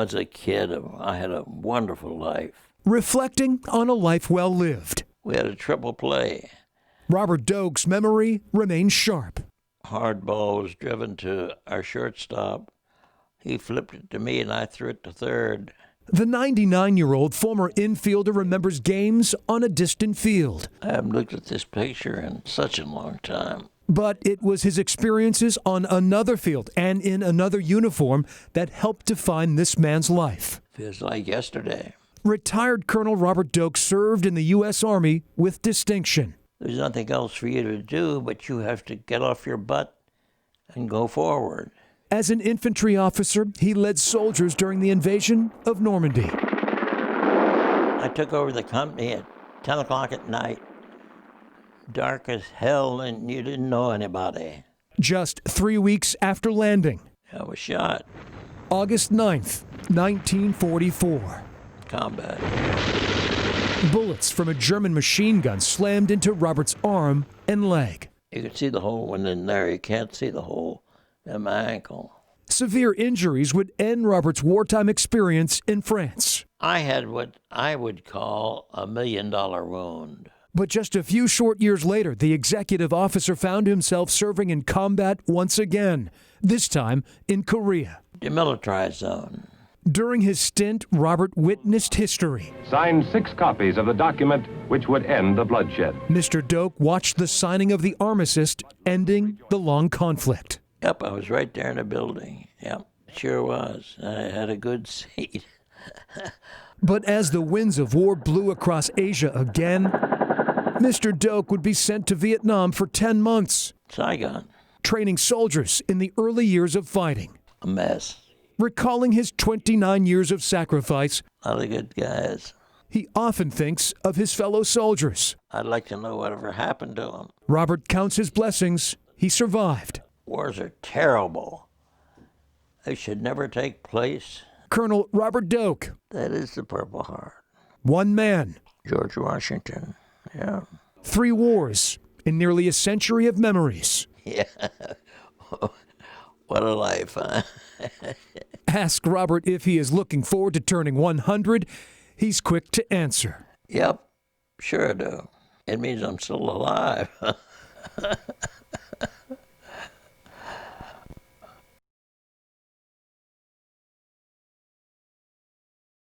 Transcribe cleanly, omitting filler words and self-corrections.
was a kid, I had a wonderful life. Reflecting on a life well lived, We had a triple play. Robert Doak's memory remains sharp. Hard ball was driven to our shortstop. He flipped it to me, and I threw it to third. The 99-year-old former infielder remembers games on a distant field. I haven't looked at this picture in such a long time. But it was his experiences on another field and in another uniform that helped define this man's life. Feels like yesterday. Retired Colonel Robert Doak served in the U.S. Army with distinction. There's nothing else for you to do, but you have to get off your butt and go forward. As an infantry officer, he led soldiers during the Invasion of Normandy. I took over the company at 10 o'clock at night. Dark as hell, and you didn't know anybody. Just 3 weeks after landing, I was shot. August 9th, 1944. Combat. Bullets from a German machine gun slammed into Robert's arm and leg. You could see the hole went in there. You can't see the hole in my ankle. Severe injuries would end Robert's wartime experience in France. I had what I would call a $1 million wound. But just a few short years later, the executive officer found himself serving in combat once again, this time in Korea. Demilitarized zone. During his stint, Robert witnessed history. Signed 6 copies of the document which would end the bloodshed. Mr. Doak watched the signing of the armistice, ending the long conflict. Yep, I was right there in the building. Yep, sure was. I had a good seat. But as the winds of war blew across Asia again, Mr. Doak would be sent to Vietnam for 10 months, Saigon, training soldiers in the early years of fighting. a mess. Recalling his 29 years of sacrifice, A lot of good guys. he often thinks of his fellow soldiers. I'd like to know whatever happened to them. Robert counts his blessings. He survived. Wars are terrible. They should never take place. Colonel Robert Doak, That is the Purple Heart. one man, George Washington. Yeah. 3 wars, in nearly a century of memories. Yeah. What a life, huh? Ask Robert if he is looking forward to turning 100. He's quick to answer. Yep, sure I do. It means I'm still alive.